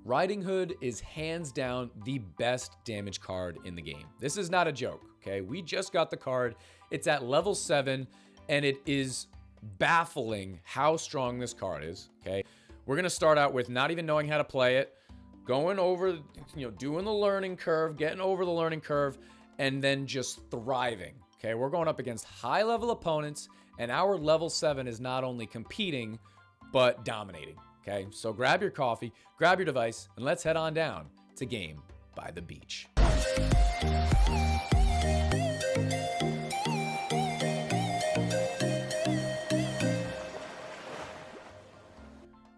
Riding Hood is hands down the best damage card in the game. This is not a joke, okay? We just got the card. It's at level 7, and it is baffling how strong this card is, okay? We're gonna start out with not even knowing how to play it, going over, doing the learning curve, getting over the learning curve, and then just thriving, okay? We're going up against high-level opponents, and our level 7 is not only competing, but dominating, okay? So grab your coffee, grab your device, and let's head on down to Game by the Beach.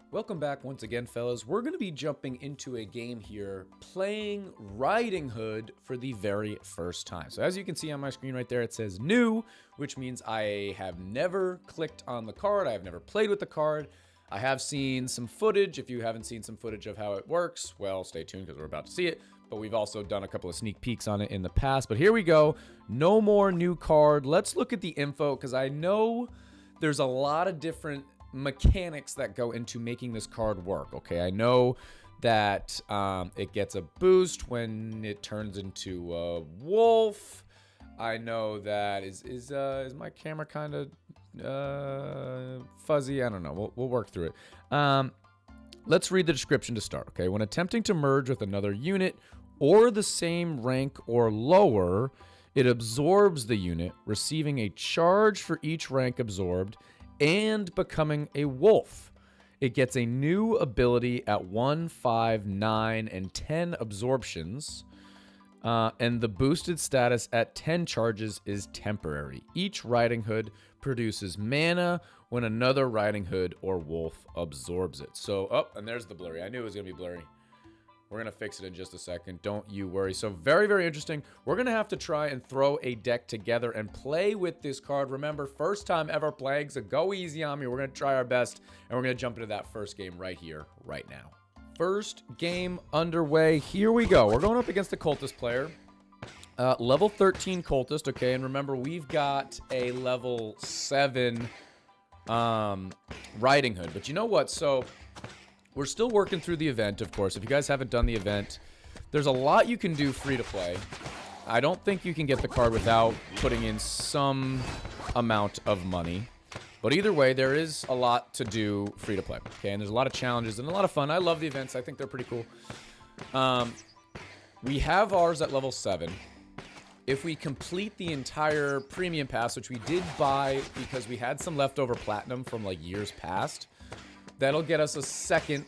Welcome back once again, fellas. We're going to be jumping into a game here, playing Riding Hood for the very first time. So as you can see on my screen right there, it says new, which means I have never clicked on the card. I have never played with the card. I have seen some footage. If you haven't seen some footage of how it works, well, stay tuned because we're about to see it. But we've also done a couple of sneak peeks on it in the past. But here we go. No more new card. Let's look at the info because I know there's a lot of different mechanics that go into making this card work. Okay, I know that it gets a boost when it turns into a wolf. I know that is my camera kind of fuzzy? I don't know. We'll work through it. Let's read the description to start. Okay, when attempting to merge with another unit or the same rank or lower, it absorbs the unit, receiving a charge for each rank absorbed and becoming a wolf. It gets a new ability at 1, 5, 9, and 10 absorptions. And the boosted status at 10 charges is temporary. Each Riding Hood produces mana when another Riding Hood or wolf absorbs it. So, and there's the blurry. I knew it was going to be blurry. We're going to fix it in just a second. Don't you worry. So very, very interesting. We're going to have to try and throw a deck together and play with this card. Remember, first time ever playing, so go easy on me. We're going to try our best, and we're going to jump into that first game right here, right now. First game underway. Here we go. We're going up against the Cultist player. Level 13 Cultist, okay? And remember, we've got a level 7 Riding Hood. But you know what? So we're still working through the event, of course. If you guys haven't done the event, there's a lot you can do free to play. I don't think you can get the card without putting in some amount of money. But either way, there is a lot to do free to play. Okay, and there's a lot of challenges and a lot of fun. I love the events. I think they're pretty cool. We have ours at level 7. If we complete the entire premium pass, which we did buy because we had some leftover platinum from like years past, that'll get us a second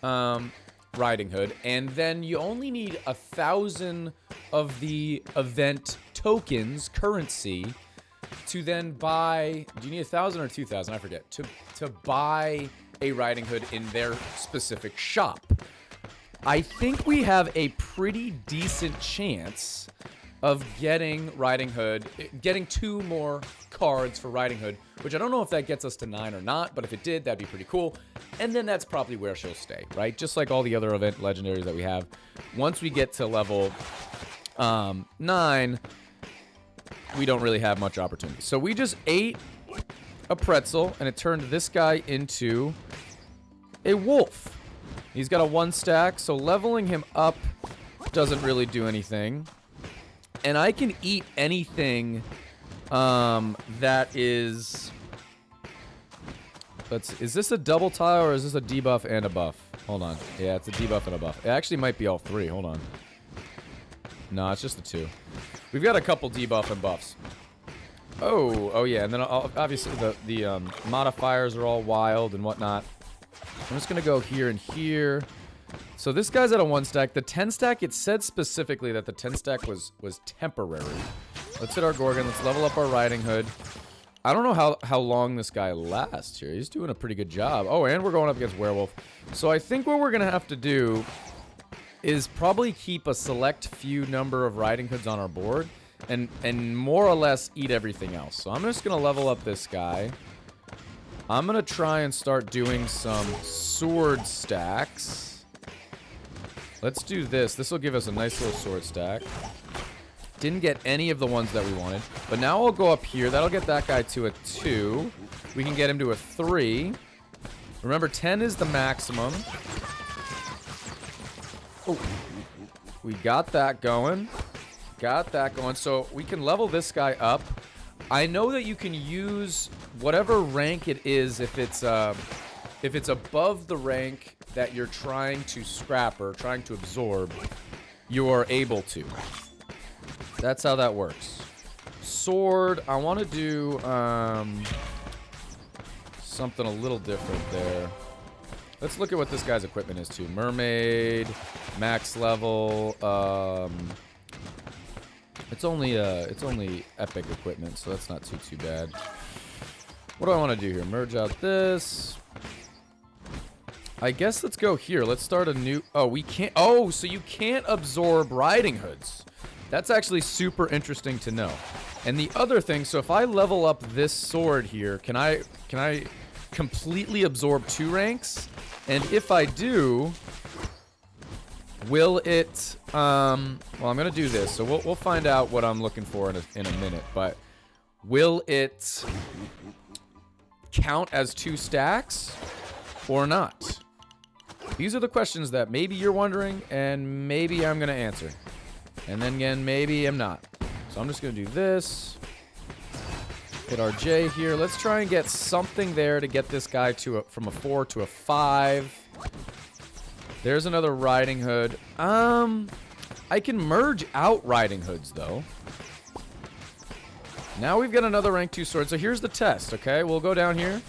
Riding Hood. And then you only need 1,000 of the event tokens, currency, to then buy... Do you need 1,000 or 2,000? I forget. To buy a Riding Hood in their specific shop. I think we have a pretty decent chance of getting Riding Hood, getting 2 more cards for Riding Hood, which I don't know if that gets us to 9 or not, but if it did, that'd be pretty cool. And then that's probably where she'll stay, right? Just like all the other event legendaries that we have. Once we get to level 9, we don't really have much opportunity. So we just ate a pretzel, and it turned this guy into a wolf. He's got a 1 stack, so leveling him up doesn't really do anything. And I can eat anything that is... Is this a double tile or is this a debuff and a buff? Hold on. Yeah, it's a debuff and a buff. It actually might be all 3. Hold on. No, it's just the 2. We've got a couple debuff and buffs. Oh yeah, and then obviously the modifiers are all wild and whatnot. I'm just gonna go here and here. So this guy's at a 1 stack. The 10 stack, it said specifically that the 10 stack was temporary. Let's hit our Gorgon. Let's level up our Riding Hood. I don't know how long this guy lasts here. He's doing a pretty good job. Oh, and we're going up against Werewolf. So I think what we're going to have to do is probably keep a select few number of Riding Hoods on our board and more or less eat everything else. So I'm just going to level up this guy. I'm going to try and start doing some sword stacks. Let's do this. This will give us a nice little sword stack. Didn't get any of the ones that we wanted. But now I'll go up here. That'll get that guy to a 2. We can get him to a 3. Remember, 10 is the maximum. Oh, we got that going. Got that going. So we can level this guy up. I know that you can use whatever rank it is if it's above the rank that you're trying to scrap or trying to absorb, you are able to. That's how that works. Sword, I want to do something a little different there. Let's look at what this guy's equipment is too. Mermaid, max level. It's only epic equipment, so that's not too bad. What do I want to do here? Merge out this. I guess let's go here. Let's start a new... Oh, we can't... Oh, so you can't absorb riding hoods. That's actually super interesting to know. And the other thing, so if I level up this sword here, can I completely absorb 2 ranks? And if I do, will it... well, I'm going to do this, so we'll find out what I'm looking for in a minute. But will it count as 2 stacks or not? These are the questions that maybe you're wondering, and maybe I'm going to answer. And then again, maybe I'm not. So I'm just going to do this. Hit our J here. Let's try and get something there to get this guy to from a 4 to a 5. There's another riding hood. I can merge out riding hoods, though. Now we've got another rank 2 sword. So here's the test, okay? We'll go down here.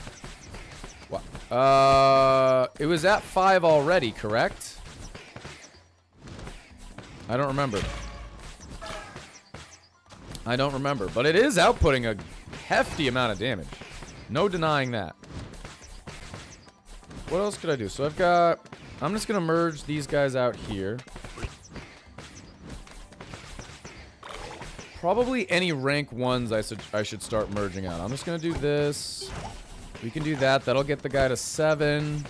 It was at 5 already, correct? I don't remember. But it is outputting a hefty amount of damage. No denying that. What else could I do? So I've got... I'm just going to merge these guys out here. Probably any rank 1s I should start merging out. I'm just going to do this. We can do that. That'll get the guy to 7.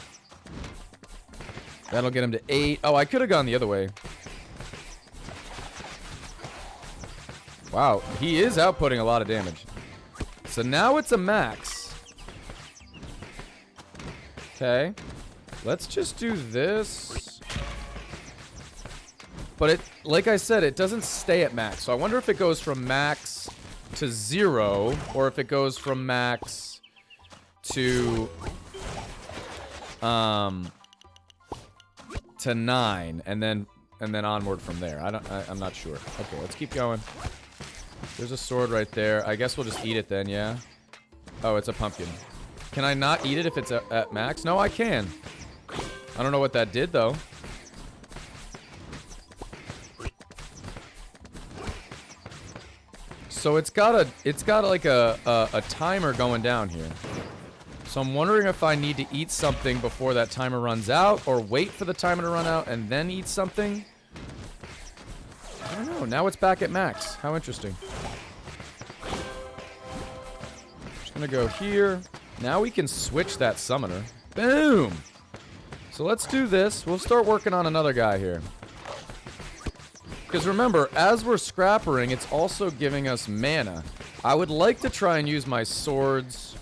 That'll get him to 8. Oh, I could have gone the other way. Wow, he is outputting a lot of damage. So now it's a max. Okay. Let's just do this. But it, like I said, it doesn't stay at max. So I wonder if it goes from max to 0, or if it goes from max to 9, and then onward from there. I'm not sure. Okay, let's keep going. There's a sword right there. I guess we'll just eat it then, yeah? Oh, it's a pumpkin. Can I not eat it if it's at max? No, I can. I don't know what that did, though. So it's got like a timer going down here. So I'm wondering if I need to eat something before that timer runs out, or wait for the timer to run out and then eat something. I don't know. Now it's back at max. How interesting. Just gonna go here. Now we can switch that summoner. Boom! So let's do this. We'll start working on another guy here. Because remember, as we're scrappering, it's also giving us mana. I would like to try and use my swords,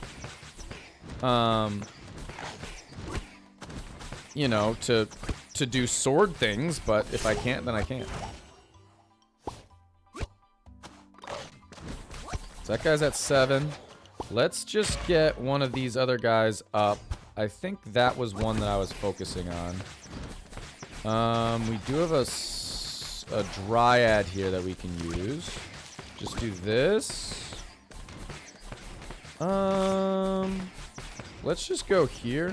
you know, to do sword things, but if I can't, then I can't. So that guy's at 7. Let's just get one of these other guys up. I think that was one that I was focusing on. We do have a dryad here that we can use. Just do this. Let's just go here.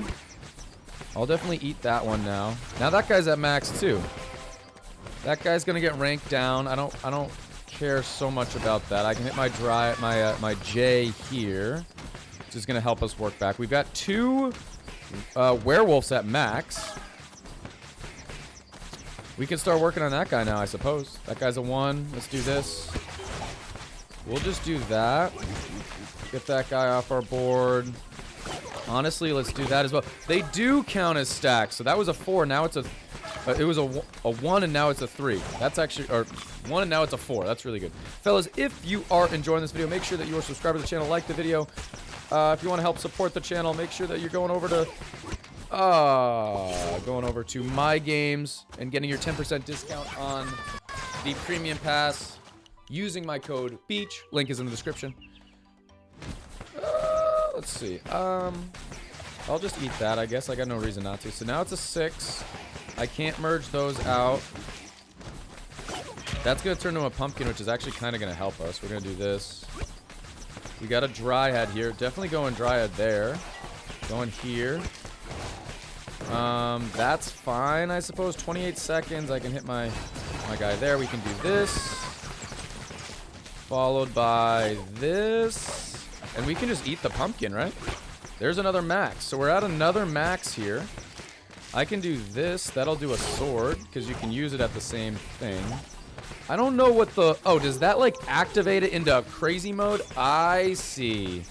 I'll definitely eat that one now. Now that guy's at max too. That guy's gonna get ranked down. I don't care so much about that. I can hit my my J here, which is gonna help us work back. We've got 2 werewolves at max. We can start working on that guy now, I suppose. That guy's a 1. Let's do this. We'll just do that. Get that guy off our board. Honestly, let's do that as well. They do count as stacks. So that was a 4. Now it's a... it was a 1 and now it's a 3. That's actually... Or 1 and now it's a 4. That's really good. Fellas, if you are enjoying this video, make sure that you are subscribed to the channel. Like the video. If you want to help support the channel, make sure that you're going over to... Going over to My Games and getting your 10% discount on the Premium Pass using my code BEACH. Link is in the description. Let's see. I'll just eat that, I guess. I got no reason not to. So now it's a 6. I can't merge those out. That's going to turn into a pumpkin, which is actually kind of going to help us. We're going to do this. We got a Dryad here. Definitely going Dryad there. Going here. That's fine, I suppose. 28 seconds. I can hit my guy there. We can do this. Followed by this. And we can just eat the pumpkin, right? There's another max. So we're at another max here. I can do this. That'll do a sword, because you can use it at the same thing. I don't know what the... Oh, does that, like, activate it into crazy mode? I see.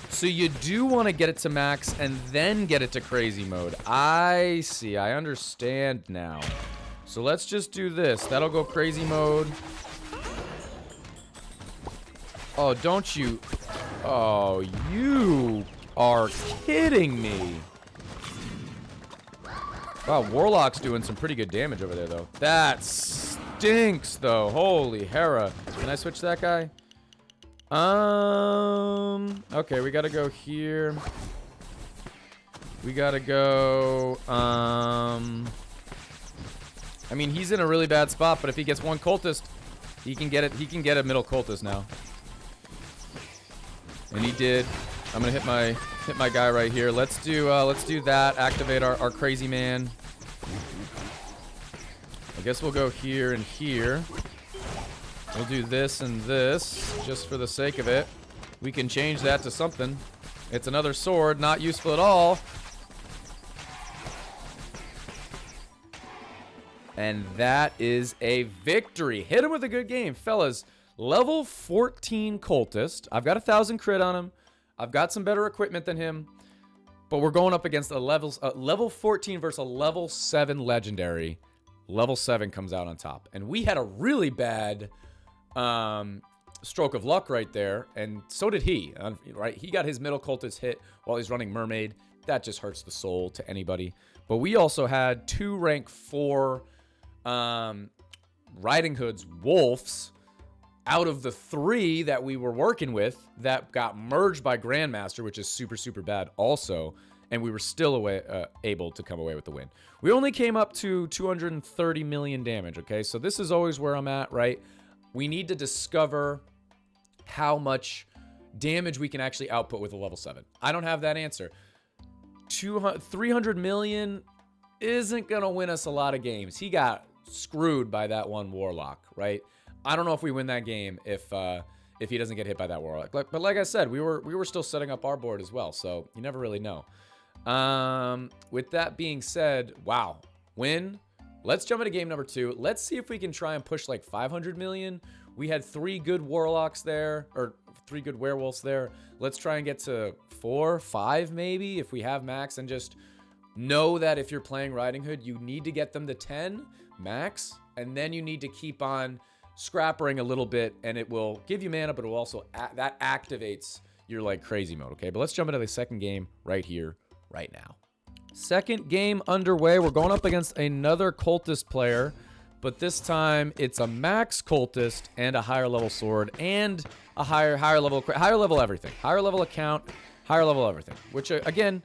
So you do want to get it to max and then get it to crazy mode. I see. I understand now. So let's just do this. That'll go crazy mode. Oh, don't you... Oh, you are kidding me. Wow, Warlock's doing some pretty good damage over there, though. That stinks, though. Holy Hera. Can I switch that guy? Okay, we gotta go here. We gotta go, I mean, he's in a really bad spot, but if he gets one cultist, he can get it. He can get a middle cultist now. And he did. I'm gonna hit my guy right here. Let's do that. Activate our crazy man. I guess we'll go here and here. We'll do this and this, just for the sake of it. We can change that to something. It's another sword, not useful at all. And that is a victory. Hit him with a good game, fellas. Level 14 cultist. I've got 1,000 crit on him. I've got some better equipment than him. But we're going up against a level 14 versus a level 7 legendary. Level 7 comes out on top. And we had a really bad... stroke of luck right there, and so did he, right? He got his middle cultist hit while he's running Mermaid. That just hurts the soul to anybody. But we also had 2 rank 4 Riding Hood's Wolves out of the 3 that we were working with that got merged by Grandmaster, which is super, super bad also, and we were still able to come away with the win. We only came up to 230 million damage, okay? So this is always where I'm at, right? We need to discover how much damage we can actually output with a level 7. I don't have that answer. 300 million isn't going to win us a lot of games. He got screwed by that one Warlock, right? I don't know if we win that game if he doesn't get hit by that Warlock. But like I said, we were still setting up our board as well, so you never really know. With that being said, wow, win. Let's jump into game number 2. Let's see if we can try and push like 500 million. We had 3 good warlocks there, or 3 good werewolves there. Let's try and get to 4, 5 maybe if we have max, and just know that if you're playing Riding Hood, you need to get them to 10 max, and then you need to keep on scrappering a little bit, and it will give you mana, but it will also that activates your like crazy mode, okay? But let's jump into the second game right here, right now. Second game underway. We're going up against another cultist player, but this time it's a max cultist and a higher level sword and a higher level everything, higher level account, higher level everything. Which again,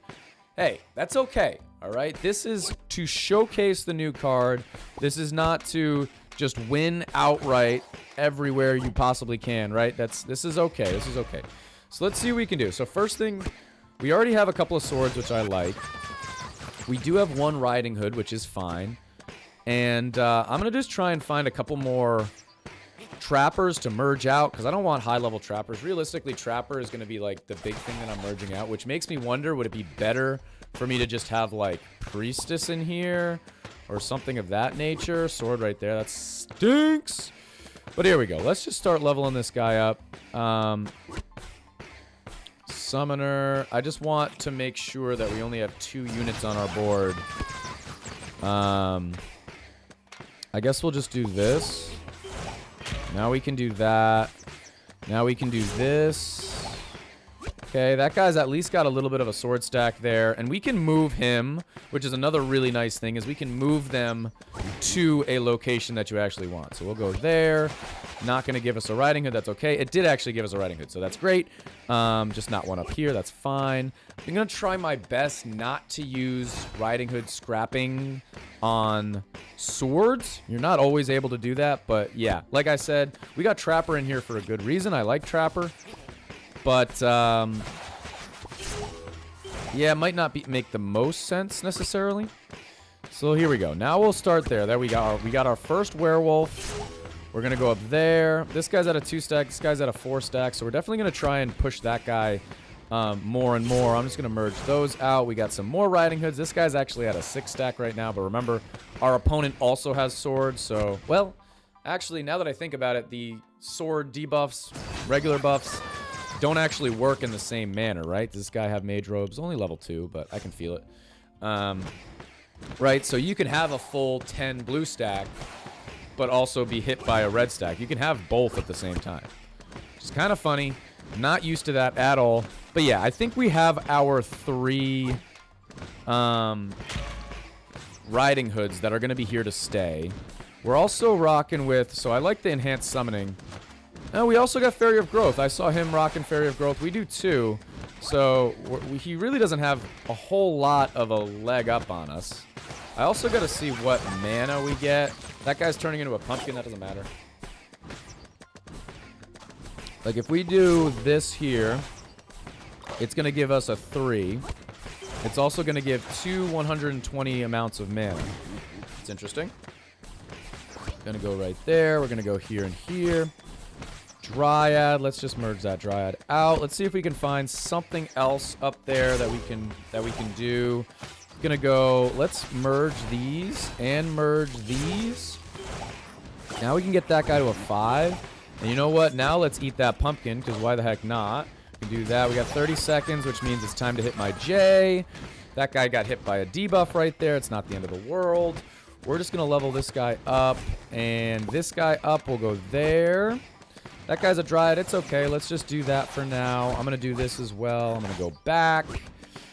hey, that's okay. All right, this is to showcase the new card. This is not to just win outright everywhere you possibly can. Right? This is okay. This is okay. So let's see what we can do. So first thing, we already have a couple of swords, which I like. We do have 1 Riding Hood, which is fine. And I'm going to just try and find a couple more trappers to merge out, because I don't want high-level trappers. Realistically, trapper is going to be, like, the big thing that I'm merging out, which makes me wonder, would it be better for me to just have, like, priestess in here or something of that nature? Sword right there. That stinks. But here we go. Let's just start leveling this guy up. Summoner. I just want to make sure that we only have 2 units on our board. I guess we'll just do this. Now we can do that. Now we can do this. Okay, that guy's at least got a little bit of a sword stack there. And we can move him, which is another really nice thing, is we can move them to a location that you actually want. So we'll go there. Not going to give us a riding hood. That's okay. It did actually give us a riding hood, so that's great. Just not one up here. That's fine. I'm going to try my best not to use riding hood scrapping on swords. You're not always able to do that, but yeah. Like I said, we got Trapper in here for a good reason. I like Trapper. But, yeah, it might not make the most sense necessarily. So here we go. Now we'll start there. There we go. We got our first werewolf. We're going to go up there. This guy's at a 2-stack. This guy's at a 4-stack. So we're definitely going to try and push that guy more and more. I'm just going to merge those out. We got some more riding hoods. This guy's actually at a 6-stack right now. But remember, our opponent also has swords. So, well, actually, now that I think about it, the sword debuffs, regular buffs, don't actually work in the same manner, right? Does this guy have mage robes? Only level 2, but I can feel it. Right, so you can have a full 10 blue stack, but also be hit by a red stack. You can have both at the same time. Which is kind of funny. Not used to that at all. But yeah, I think we have our 3 riding hoods that are going to be here to stay. We're also rocking with... So I like the enhanced summoning. And we also got Fairy of Growth. I saw him rocking Fairy of Growth. We do too. So he really doesn't have a whole lot of a leg up on us. I also got to see what mana we get. That guy's turning into a pumpkin. That doesn't matter. Like, if we do this here, it's going to give us a 3. It's also going to give 2 120 amounts of mana. It's interesting. Going to go right there. We're going to go here and here. Dryad. Let's just merge that Dryad out. Let's see if we can find something else up there that we can do. Gonna go, let's merge these and merge these. Now we can get that guy to a 5. And you know what? Now let's eat that pumpkin, because why the heck not? We can do that. We got 30 seconds, which means it's time to hit my J. That guy got hit by a debuff right there. It's not the end of the world. We're just gonna level this guy up, and this guy up will go there. That guy's a Dryad. It's okay. Let's just do that for now. I'm gonna do this as well. I'm gonna go back.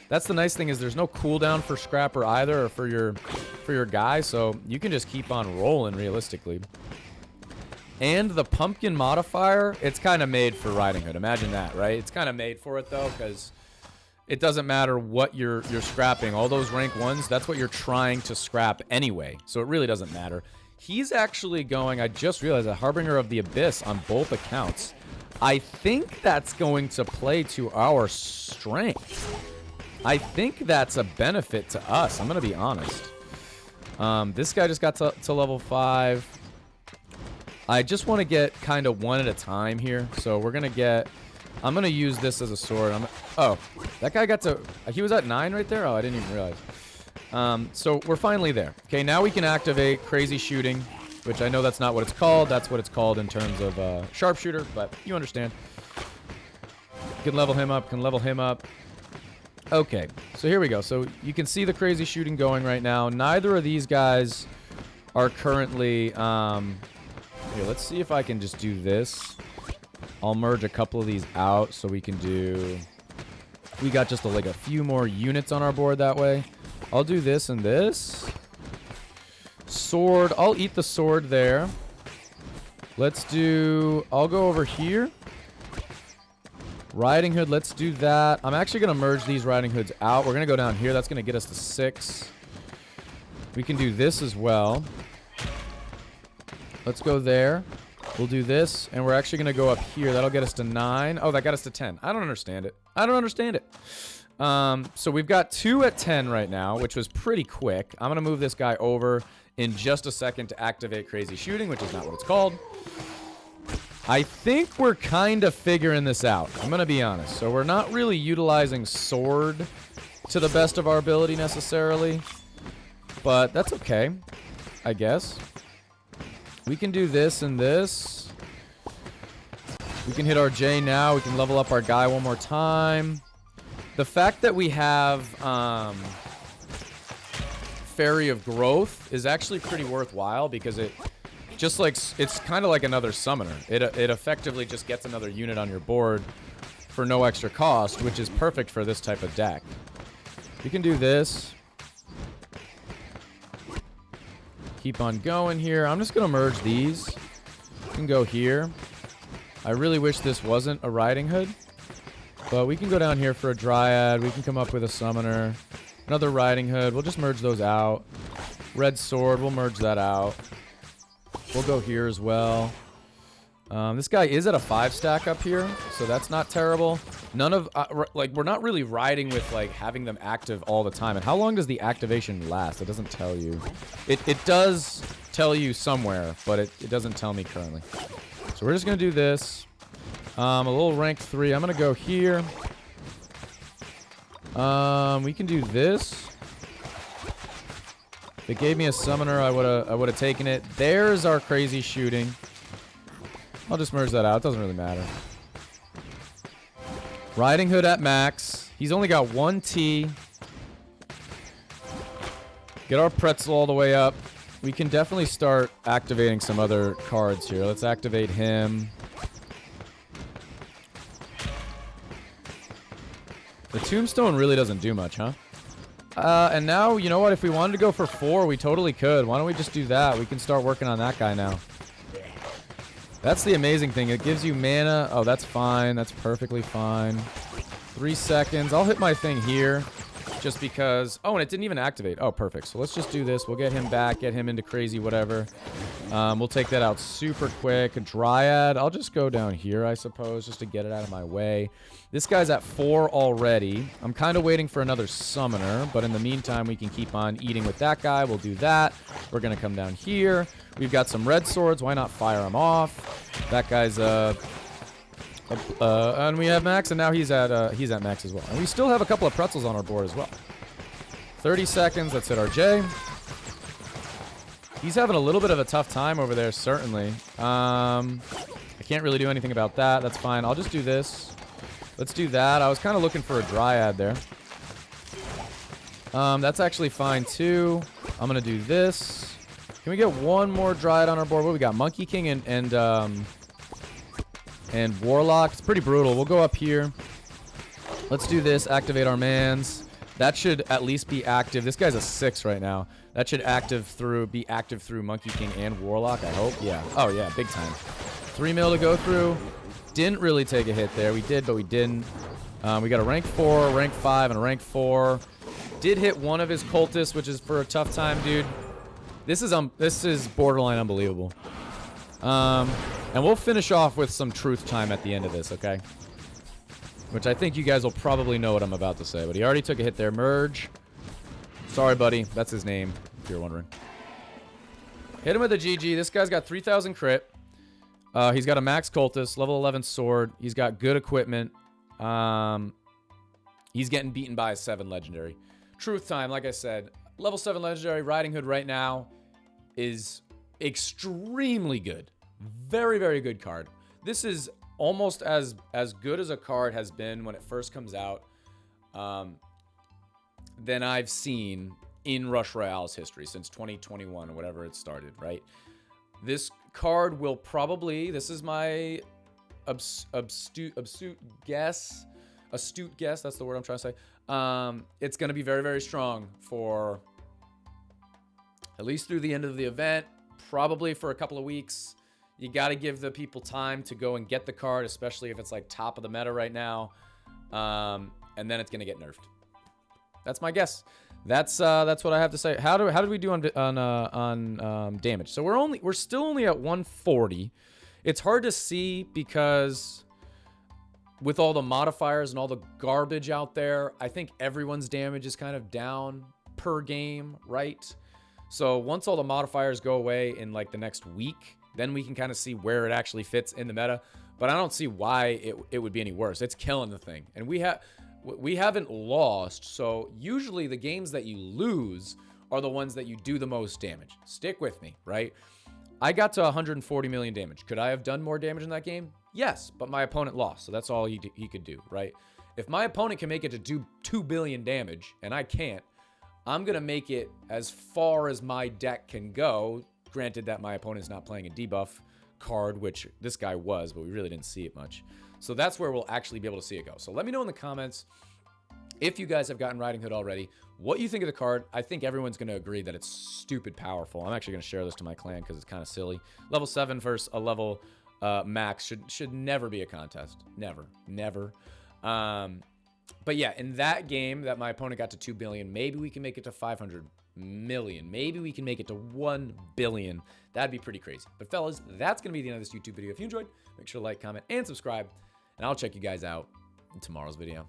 That's the nice thing, is there's no cooldown for Scrapper either, or for your guy, so you can just keep on rolling realistically. And the pumpkin modifier, it's kind of made for Riding Hood. Imagine that, right? It's kind of made for it though, because it doesn't matter what you're scrapping. All those rank 1s, that's what you're trying to scrap anyway, so it really doesn't matter. He's actually going, I just realized, a Harbinger of the Abyss on both accounts. I think that's going to play to our strength. I think that's a benefit to us. I'm going to be honest. This guy just got to level 5. I just want to get kind of one at a time here. So we're going to get... I'm going to use this as a sword. Oh, that guy got to... He was at 9 right there? Oh, I didn't even realize. So we're finally there. Okay, now we can activate Crazy Shooting, which I know that's not what it's called. That's what it's called in terms of Sharpshooter, but you understand. Can level him up, can level him up. Okay, so here we go. So you can see the Crazy Shooting going right now. Neither of these guys are currently... Here, let's see if I can just do this. I'll merge a couple of these out so we can do... We got just like a few more units on our board that way. I'll do this and this. Sword. I'll eat the sword there. Let's do... I'll go over here. Riding Hood, let's do that. I'm actually going to merge these Riding Hoods out. We're going to go down here. That's going to get us to 6. We can do this as well. Let's go there. We'll do this, and we're actually going to go up here. That'll get us to 9. Oh, that got us to 10. I don't understand it. I don't understand it. So we've got 2 at 10 right now, which was pretty quick. I'm going to move this guy over in just a second to activate Crazy Shooting, which is not what it's called. I think we're kind of figuring this out. I'm going to be honest. So we're not really utilizing sword to the best of our ability necessarily. But that's okay, I guess. We can do this and this. We can hit our J now. We can level up our guy one more time. The fact that we have Fairy of Growth is actually pretty worthwhile, because it... Just like, it's kind of like another summoner. It effectively just gets another unit on your board for no extra cost, which is perfect for this type of deck. We can do this. Keep on going here. I'm just going to merge these. We can go here. I really wish this wasn't a Riding Hood. But we can go down here for a Dryad. We can come up with a Summoner. Another Riding Hood. We'll just merge those out. Red Sword. We'll merge that out. We'll go here as well. This guy is at a 5-stack up here, so that's not terrible. None of, like, we're not really riding with, like, having them active all the time. And how long does the activation last? It doesn't tell you. It does tell you somewhere, but it doesn't tell me currently. So we're just going to do this. A little rank 3. I'm going to go here. We can do this. If it gave me a Summoner, I would have taken it. There's our crazy shooting. I'll just merge that out. It doesn't really matter. Riding Hood at max. He's only got 1 T. Get our Pretzel all the way up. We can definitely start activating some other cards here. Let's activate him. The Tombstone really doesn't do much, huh? And now, you know what? If we wanted to go for 4, we totally could. Why don't we just do that? We can start working on that guy now. That's the amazing thing. It gives you mana. Oh, that's fine. That's perfectly fine. 3 seconds. I'll hit my thing here just because... Oh, and it didn't even activate. Oh, perfect. So let's just do this. We'll get him back, get him into crazy whatever. We'll take that out super quick. A Dryad. I'll just go down here, I suppose, just to get it out of my way. This guy's at 4 already. I'm kind of waiting for another Summoner, but in the meantime, we can keep on eating with that guy. We'll do that. We're going to come down here. We've got some red swords. Why not fire them off? That guy's and we have max, and now he's at max as well. And we still have a couple of pretzels on our board as well. 30 seconds. Let's hit our J. He's having a little bit of a tough time over there, certainly. I can't really do anything about that. That's fine. I'll just do this. Let's do that. I was kind of looking for a Dryad there. That's actually fine, too. I'm going to do this. Can we get one more Dryad on our board? What we got? Monkey King and Warlock. It's pretty brutal. We'll go up here. Let's do this. Activate our mans. That should at least be active. This guy's a 6 right now. That should be active through Monkey King and Warlock, I hope. Yeah. Oh, yeah. Big time. 3 mil to go through. Didn't really take a hit there. We did, but we didn't. We got a rank 4, rank 5, and a rank 4. Did hit one of his cultists, which is for a tough time, dude. This is borderline unbelievable. And we'll finish off with some truth time at the end of this, okay? Which I think you guys will probably know what I'm about to say. But he already took a hit there. Merge. Sorry, buddy. That's his name, if you're wondering. Hit him with a GG. This guy's got 3,000 crit. He's got a max cultist, level 11 sword. He's got good equipment. He's getting beaten by a 7 legendary. Truth time, like I said. Level 7 legendary Riding Hood right now is extremely good. Very, very good card. This is almost as good as a card has been when it first comes out than I've seen in Rush Royale's history since 2021 or whatever it started, right? This card will probably, this is my astute guess, that's the word I'm trying to say. It's going to be very, very strong for at least through the end of the event, probably for a couple of weeks. You got to give the people time to go and get the card, especially if it's like top of the meta right now. And then it's going to get nerfed. That's my guess. That's what I have to say. How did we do on damage? So we're still only at 140. It's hard to see because with all the modifiers and all the garbage out there, I think everyone's damage is kind of down per game, right? So once all the modifiers go away in like the next week, then we can kind of see where it actually fits in the meta. But I don't see why it would be any worse. It's killing the thing. And we haven't lost. So usually the games that you lose are the ones that you do the most damage. Stick with me, right? I got to 140 million damage. Could I have done more damage in that game? Yes, but my opponent lost. So that's all he could do, right? If my opponent can make it to do 2 billion damage and I can't, I'm going to make it as far as my deck can go. Granted that my opponent's not playing a debuff card, which this guy was, but we really didn't see it much. So that's where we'll actually be able to see it go. So let me know in the comments if you guys have gotten Riding Hood already, what you think of the card. I think everyone's going to agree that it's stupid powerful. I'm actually going to share this to my clan because it's kind of silly. Level 7 versus a level max should never be a contest. Never. But yeah, in that game that my opponent got to 2 billion, maybe we can make it to 500 million. Maybe we can make it to 1 billion. That'd be pretty crazy. But fellas, that's going to be the end of this YouTube video. If you enjoyed, make sure to like, comment, and subscribe. And I'll check you guys out in tomorrow's video.